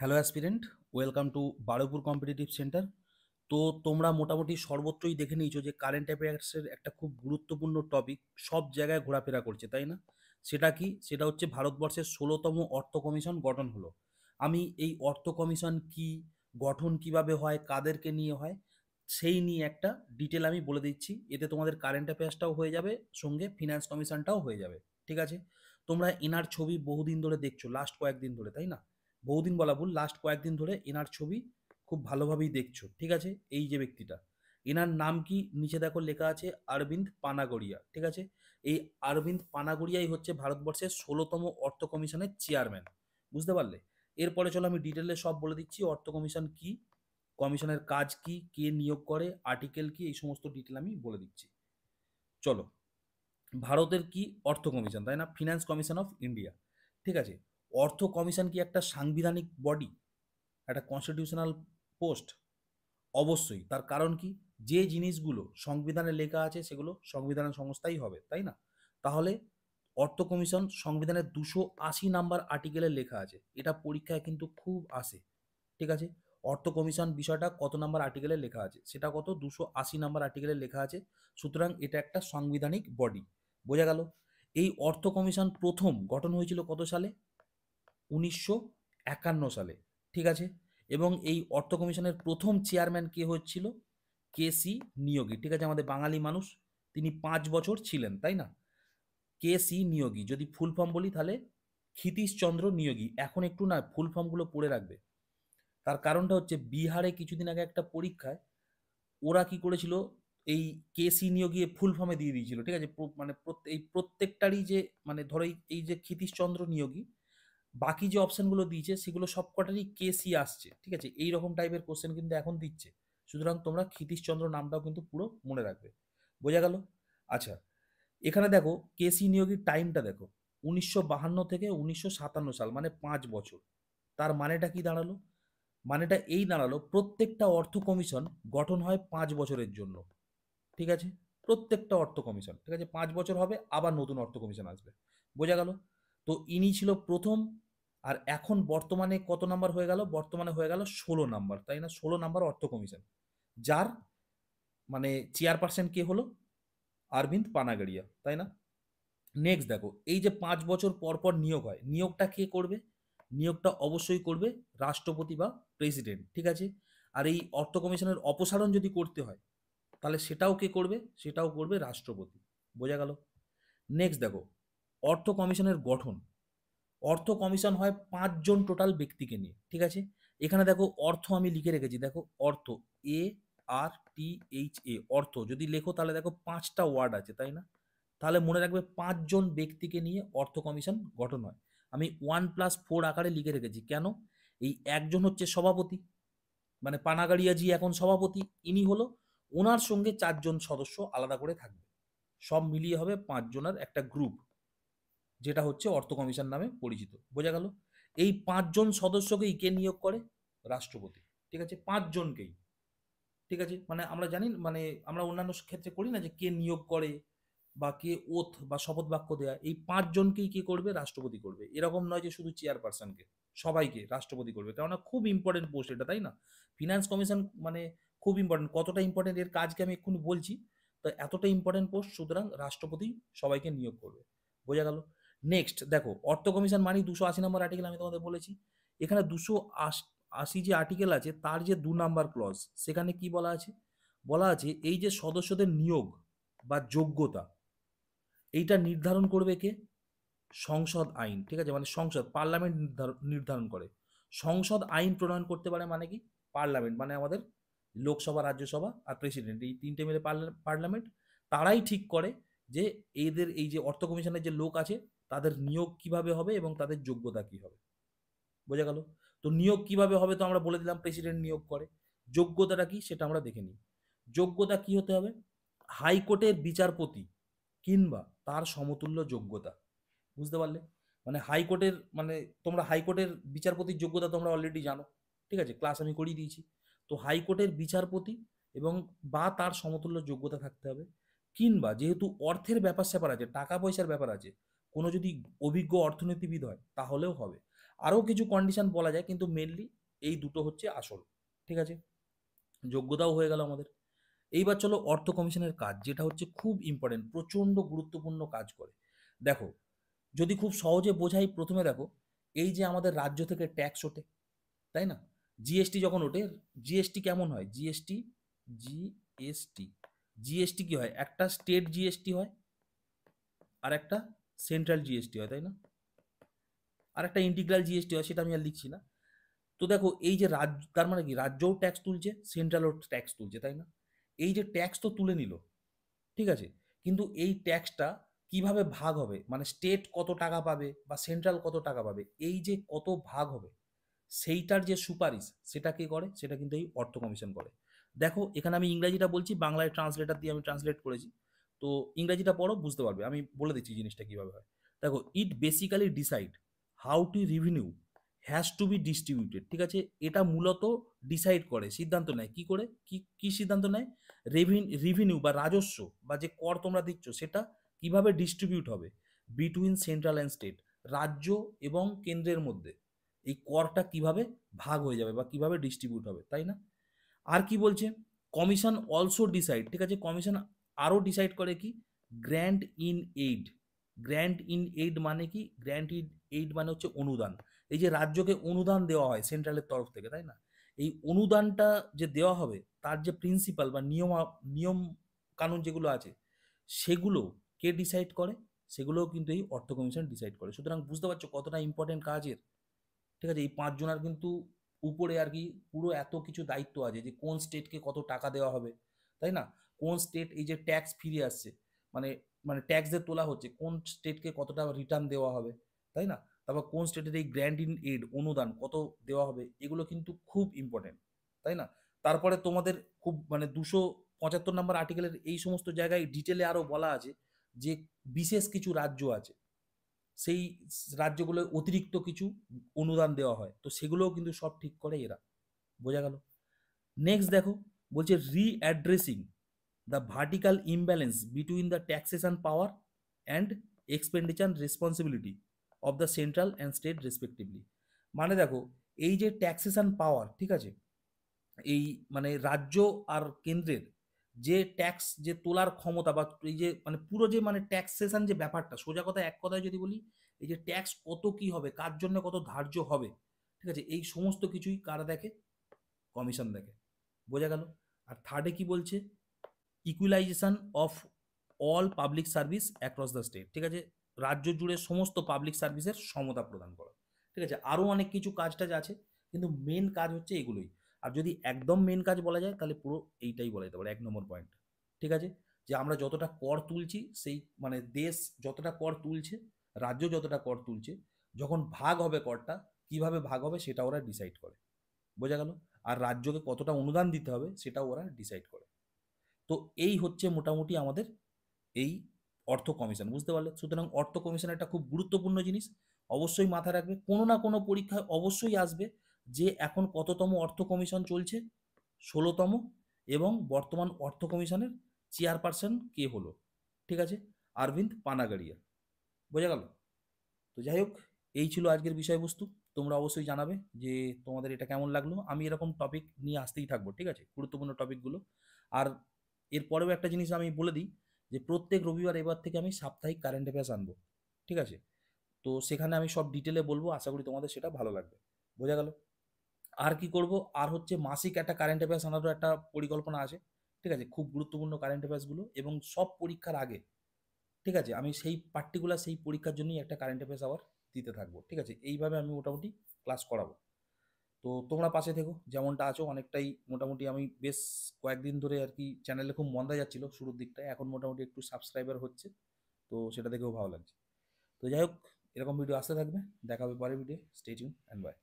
Hello aspirant, welcome to Baruipur competitive centre. তো তোমরা মোটামুটি সর্বত্রই দেখে নিয়েছো যে কারেন্ট অ্যাফেয়ার্সের একটা খুব গুরুত্বপূর্ণ টপিক সব জায়গায় ঘোরাফেরা করছে, তাই না? সেটা কি? সেটা হচ্ছে ভারতবর্ষের ১৬তম অর্থ কমিশন গঠন হলো। আমি এই অর্থ কমিশন কি, গঠন কিভাবে হয়, কাদেরকে নিয়ে হয়, সেই নিয়ে একটা ডিটেল আমি বলে দিচ্ছি। এতে তোমাদের কারেন্ট অ্যাফেয়ার্সটাও হয়ে যাবে, সঙ্গে ফিনান্স কমিশনটাও হয়ে যাবে। ঠিক আছে? তোমরা এনার ছবি বহুদিন ধরে দেখছো, লাস্ট কয়েকদিন ধরে, তাই না? বহুদিন বলা ভুল, লাস্ট কয়েকদিন ধরে এনার ছবি খুব ভালোভাবেই দেখছো। ঠিক আছে? এই যে ব্যক্তিটা, এনার নাম কি নিচে দেখো লেখা আছে, অরবিন্দ পানাগড়িয়া। ঠিক আছে? এই অরবিন্দ পানাগড়িয়াই হচ্ছে ভারতবর্ষের ১৬তম অর্থ কমিশনের চেয়ারম্যান। বুঝতে পারলে? এরপরে চলো আমি ডিটেলে সব বলে দিচ্ছি, অর্থ কমিশন কি, কমিশনের কাজ কি, কে নিয়োগ করে, আর্টিকেল কি, এই সমস্ত ডিটেল আমি বলে দিচ্ছি। চলো, ভারতের কি অর্থ কমিশন, তাই না? Finance commission of India. ঠিক আছে? অর্থ কমিশন কি একটা সাংবিধানিক বডি, একটা কনস্টিটিউশনাল পোস্ট? অবশ্যই। তার কারণ কি? যে জিনিসগুলো সংবিধানে লেখা আছে সেগুলো সংবিধানের সংস্থাই হবে, তাই না? তাহলে অর্থ কমিশন সংবিধানের ২৮০ নাম্বার আর্টিকেলে লেখা আছে। এটা পরীক্ষায় কিন্তু খুব আসে। ঠিক আছে? অর্থ কমিশন বিষয়টা কত নাম্বার আর্টিকেলে লেখা আছে? সেটা কত? ২৮০ নাম্বার আর্টিকেলে লেখা আছে। সুতরাং এটা একটা সাংবিধানিক বডি। বোঝা গেল? এই অর্থ কমিশন প্রথম গঠন হয়েছিল কত সালে? ১৯৫১ সালে। ঠিক আছে? এবং এই অর্থ কমিশনের প্রথম চেয়ারম্যান কে হচ্ছিল? কে.সি. নিয়োগী। ঠিক আছে? আমাদের বাঙালি মানুষ, তিনি ৫ বছর ছিলেন, তাই না? কে.সি. নিয়োগী। যদি ফুল ফর্ম বলি তাহলে ক্ষিতীশচন্দ্র নিয়োগী। এখন একটু না ফুল ফর্মগুলো পড়ে রাখবে। তার কারণটা হচ্ছে বিহারে কিছুদিন আগে একটা পরীক্ষায় ওরা কি করেছিল, এই কে.সি. নিয়োগী ফুল ফর্মে দিয়ে দিয়েছিল। ঠিক আছে? মানে এই প্রত্যেকটারই যে, মানে ধরো এই যে ক্ষিতীশচন্দ্র নিয়োগী, বাকি যে অপশনগুলো দিয়েছে সেগুলো সবকটারই কেসি আসছে। ঠিক আছে? এই রকম টাইপের কোশ্চেন কিন্তু এখন দিচ্ছে। সুতরাং তোমরা ক্ষিতীশচন্দ্র নামটাও কিন্তু পুরো মনে রাখবে। বোঝা গেল? আচ্ছা, এখানে দেখো কেসি নিয়োগীর টাইমটা দেখো, ১৯৫২ থেকে ১৯৫৭ সাল, মানে ৫ বছর। তার মানেটা কি দাঁড়ালো? মানেটা এই দাঁড়ালো, প্রত্যেকটা অর্থ কমিশন গঠন হয় ৫ বছরের জন্য। ঠিক আছে? প্রত্যেকটা অর্থ কমিশন, ঠিক আছে, ৫ বছর হবে, আবার নতুন অর্থ কমিশন আসবে। বোঝা গেল? তো ইনি ছিল প্রথম। আর এখন বর্তমানে কত নাম্বার হয়ে গেল? বর্তমানে হয়ে গেল ১৬ নাম্বার, তাই না? ১৬ নাম্বার অর্থ কমিশন, যার মানে চেয়ারপারসন কে হলো? অরবিন্দ পানাগড়িয়া, তাই না? নেক্সট দেখো, এই যে ৫ বছর পর পর নিয়োগ হয়, নিয়োগটা কে করবে? নিয়োগটা অবশ্যই করবে রাষ্ট্রপতি বা প্রেসিডেন্ট। ঠিক আছে? আর এই অর্থ কমিশনের অপসারণ যদি করতে হয়, তাহলে সেটাও কে করবে? সেটাও করবে রাষ্ট্রপতি। বোঝা গেল? নেক্সট দেখো, অর্থ কমিশনের গঠন। অর্থ কমিশন হয় ৫ জন টোটাল ব্যক্তিকে নিয়ে। ঠিক আছে? এখানে দেখো অর্থ আমি লিখে রেখেছি, দেখো অর্থ, ARTHA, অর্থ যদি লেখো তাহলে দেখো ৫টা ওয়ার্ড আছে, তাই না? তাহলে মনে রাখবে ৫ জন ব্যক্তিকে নিয়ে অর্থ কমিশন গঠন হয়। আমি 1+4 আকারে লিখে রেখেছি। কেন? এই একজন হচ্ছে সভাপতি, মানে পানাগাড়িয়াজি এখন সভাপতি, ইনি হলো, ওনার সঙ্গে ৪ জন সদস্য আলাদা করে থাকবে। সব মিলিয়ে হবে ৫ জনের একটা গ্রুপ, যেটা হচ্ছে অর্থ কমিশন নামে পরিচিত। বোঝা গেল? এই ৫ জন সদস্যকেই কে নিয়োগ করে? রাষ্ট্রপতি। ঠিক আছে? ৫ জনকেই। ঠিক আছে? মানে আমরা জানি, মানে আমরা অন্যান্য ক্ষেত্রে করি না যে কে নিয়োগ করে বা কে ওথ বা শপথ বাক্য দেয়া, এই ৫ জনকেই কে করবে? রাষ্ট্রপতি করবে। এরকম নয় যে শুধু চেয়ারপারসনকে, সবাইকে রাষ্ট্রপতি করবে। কেননা খুব ইম্পর্টেন্ট পোস্ট এটা, তাই না? ফিনান্স কমিশন মানে খুব ইম্পর্টেন্ট। কতটা ইম্পর্টেন্ট এর কাজকে আমি এক্ষুনি বলছি। তো এতটা ইম্পর্টেন্ট পোস্ট, সুতরাং রাষ্ট্রপতি সবাইকে নিয়োগ করবে। বোঝা গেল? নেক্সট দেখো, অর্থ কমিশন মানে ২৮০ নম্বর আর্টিকেল আমি তোমাদের বলেছি। এখানে ২৮০ যে আর্টিকেল আছে তার যে ২ নাম্বার ক্লজ, সেখানে কি বলা আছে? বলা আছে এই যে সদস্যদের নিয়োগ বা যোগ্যতা, এইটা নির্ধারণ করবে কে? সংসদ আইন। ঠিক আছে? মানে সংসদ, পার্লামেন্ট নির্ধারণ করে। সংসদ আইন প্রণয়ন করতে পারে, মানে কি? পার্লামেন্ট, মানে আমাদের লোকসভা, রাজ্যসভা আর প্রেসিডেন্ট, এই তিনটে মিলে পার্লামেন্ট। তারাই ঠিক করে যে এদের এই যে অর্থ কমিশনের যে লোক আছে তাদের নিয়োগ কিভাবে হবে এবং তাদের যোগ্যতা কি হবে। বোঝা গেল? তো নিয়োগ কিভাবে হবে তো আমরা বলে দিলাম, প্রেসিডেন্ট নিয়োগ করে। যোগ্যতাটা কি সেটা আমরা দেখে নিই। যোগ্যতা কি হতে হবে? হাইকোর্টের বিচারপতি কিংবা তার সমতুল্য যোগ্যতা। বুঝতে পারলে? মানে হাইকোর্টের, মানে তোমরা হাইকোর্টের বিচারপতির যোগ্যতা তোমরা অলরেডি জানো। ঠিক আছে? ক্লাস আমি করিয়ে দিয়েছি। তো হাইকোর্টের বিচারপতি এবং বা তার সমতুল্য যোগ্যতা থাকতে হবে। কিংবা যেহেতু অর্থের ব্যাপার স্যাপার আছে, টাকা পয়সার ব্যাপার আছে, কোনো যদি অভিজ্ঞ অর্থনীতিবিদ হয় তাহলেও হবে। আরও কিছু কন্ডিশন বলা যায়, কিন্তু মেনলি এই দুটো হচ্ছে আসল। ঠিক আছে, যোগ্যতাও হয়ে গেল আমাদের। এইবার চলো অর্থ কমিশনের কাজ, যেটা হচ্ছে খুব ইম্পর্টেন্ট, প্রচণ্ড গুরুত্বপূর্ণ কাজ করে। দেখো, যদি খুব সহজে বোঝাই, প্রথমে দেখো, এই যে আমাদের রাজ্য থেকে ট্যাক্স ওঠে, তাই না? জিএসটি যখন ওঠে, জিএসটি কেমন হয়? জিএসটি, জিএসটি, জিএসটি কি হয়? একটা স্টেট জিএসটি হয়, আর একটা সেন্ট্রাল জিএসটি হয়, তাই না? আর একটা ইন্টিগ্রাল জিএসটি হয়, সেটা আমি আর লিখছি না। তো দেখো, এই যে রাজ্য, তার মানে কি, রাজ্যও ট্যাক্স তুলছে, সেন্ট্রালও ট্যাক্স তুলছে, তাই না? এই যে ট্যাক্স তো তুলে নিল, ঠিক আছে, কিন্তু এই ট্যাক্সটা কিভাবে ভাগ হবে, মানে স্টেট কত টাকা পাবে বা সেন্ট্রাল কত টাকা পাবে, এই যে কত ভাগ হবে, সেইটার যে সুপারিশ, সেটা কে করে? সেটা কিন্তু এই অর্থ কমিশন করে। দেখো, এখানে আমি ইংরাজিটা বলছি, বাংলায় ট্রান্সলেটার দিয়ে আমি ট্রান্সলেট করেছি। তো ইংরাজিটা পড়ো, বুঝতে পারবে। আমি বলে দিচ্ছি জিনিসটা কিভাবে হয়। দেখো, it basically decide how to revenue has to be distributed. ঠিক আছে, এটা মূলত ডিসাইড করে, সিদ্ধান্ত নেয়, কি করে, কি কি সিদ্ধান্ত নেয়? রিভিনিউ বা রাজস্ব বা যে কর তোমরা দিচ্ছ, সেটা কিভাবে ডিস্ট্রিবিউট হবে বিটুইন সেন্ট্রাল অ্যান্ড স্টেট, রাজ্য এবং কেন্দ্রের মধ্যে এই করটা কিভাবে ভাগ হয়ে যাবে বা কিভাবে ডিস্ট্রিবিউট হবে, তাই না? আর কি বলছে? কমিশন অলসো ডিসাইড, ঠিক আছে, কমিশন আরও ডিসাইড করে কি? Grant in aid. Grant in aid মানে কি? গ্র্যান্ট ইন এইড মানে হচ্ছে অনুদান। এই যে রাজ্যকে অনুদান দেওয়া হয় সেন্ট্রালের তরফ থেকে, তাই না? এই অনুদানটা যে দেওয়া হবে, তার যে প্রিন্সিপাল বা নিয়ম কানুন যেগুলো আছে, সেগুলো কে ডিসাইড করে? সেগুলোও কিন্তু এই অর্থ কমিশন ডিসাইড করে। সুতরাং বুঝতে পারছো কতটা ইম্পর্টেন্ট কাজের। ঠিক আছে, এই পাঁচজনের কিন্তু উপরে আর কি পুরো এত কিছু দায়িত্ব আছে, যে কোন স্টেটকে কত টাকা দেওয়া হবে, তাই না? কোন স্টেট এই যে ট্যাক্স ফিরে আসছে, মানে মানে ট্যাক্স যে তোলা হচ্ছে, কোন স্টেটকে কতটা রিটার্ন দেওয়া হবে, তাই না? তারপর কোন স্টেটের এই গ্র্যান্ড ইন এড অনুদান কত দেওয়া হবে, এগুলো কিন্তু খুব ইম্পর্টেন্ট, তাই না? তারপরে তোমাদের খুব মানে 275 নম্বর আর্টিকেলের এই সমস্ত জায়গায় ডিটেলে আরো বলা আছে যে বিশেষ কিছু রাজ্য আছে, সেই রাজ্যগুলো অতিরিক্ত কিছু অনুদান দেওয়া হয়, তো সেগুলোও কিন্তু সব ঠিক করে এরা। বোঝা গেল? নেক্সট দেখো, বলছে readdressing the vertical imbalance between the taxation power and expenditure responsibility of the central and state respectively. মানে দেখো, এই যে ট্যাক্সেশন পাওয়ার, ঠিক আছে, এই মানে রাজ্য আর কেন্দ্রের যে ট্যাক্স যে তোলার ক্ষমতা, বা এই যে মানে পুরো যে মানে ট্যাক্সেশন যে ব্যাপারটা, সোজা কথা এক কথায় যদি বলি, এই যে ট্যাক্স কত কি হবে, কার জন্য কত ধার্য হবে, ঠিক আছে, এই সমস্ত কিছুই কারা দেখে? কমিশন দেখে। বোঝা গেল? আর থার্ডে কি বলছে? Equalisation of all public service across the state. ঠিক আছে, রাজ্য জুড়ে সমস্ত পাবলিক সার্ভিসের সমতা প্রদান করা। ঠিক আছে, আরও অনেক কিছু কাজ টাজ আছে, কিন্তু মেন কাজ হচ্ছে এগুলোই। আর যদি একদম মেন কাজ বলা যায়, তাহলে পুরো এইটাই বলা যেতে পারে, 1 নম্বর পয়েন্ট। ঠিক আছে, যে আমরা যতটা কর তুলছি, সেই মানে দেশ যতটা কর তুলছে, রাজ্য যতটা কর তুলছে, যখন ভাগ হবে করটা, কিভাবে ভাগ হবে সেটা ওরা ডিসাইড করে। বোঝা গেল? আর রাজ্যকে কতটা অনুদান দিতে হবে সেটাও ওরা ডিসাইড করে। তো এই হচ্ছে মোটামুটি আমাদের এই অর্থ কমিশন, বুঝতে পারলে? সুতরাং অর্থ কমিশন একটা খুব গুরুত্বপূর্ণ জিনিস, অবশ্যই মাথায় রাখবে, কোনো না কোনো পরীক্ষায় অবশ্যই আসবে যে এখন কততম অর্থ কমিশন চলছে, 16তম, এবং বর্তমান অর্থ কমিশনের চেয়ারপারসন কে হলো। ঠিক আছে, অরবিন্দ পানাগাড়িয়া। বোঝা গেল? তো যাই হোক, এই ছিল আজকের বিষয়বস্তু। তোমরা অবশ্যই জানাবে যে তোমাদের এটা কেমন লাগলো। আমি এরকম টপিক নিয়ে আসতেই থাকবো, ঠিক আছে, গুরুত্বপূর্ণ টপিকগুলো। আর এরপরেও একটা জিনিস আমি বলে দিই, যে প্রত্যেক রবিবার এবার থেকে আমি সাপ্তাহিক কারেন্ট অ্যাফেয়ার্স আনবো। ঠিক আছে, তো সেখানে আমি সব ডিটেলে বলবো, আশা করি তোমাদের সেটা ভালো লাগবে। বোঝা গেল? আর কি করব? আর হচ্ছে মাসিক একটা কারেন্ট অ্যাফেয়ার্স আনারও একটা পরিকল্পনা আছে। ঠিক আছে, খুব গুরুত্বপূর্ণ কারেন্ট অ্যাফেয়ার্সগুলো, এবং সব পরীক্ষার আগে, ঠিক আছে, আমি সেই পার্টিকুলার সেই পরীক্ষার জন্যই একটা কারেন্ট অ্যাফেয়ার্স আবার দিতে থাকবো। ঠিক আছে, এইভাবে আমি মোটামুটি ক্লাস করাবো। তো তোমরা পাশে থেকো, যেমনটা আছো অনেকটাই। মোটামুটি আমি বেশ কয়েকদিন ধরে আর কি চ্যানেলে খুব মন্দা যাচ্ছিল শুরুর দিকটায়, এখন মোটামুটি একটু সাবস্ক্রাইবার হচ্ছে, তো সেটা দেখেও ভালো লাগছে। তো যাই হোক, এরকম ভিডিও আসতে থাকবে। দেখা হবে পরের video. Stay tune and by.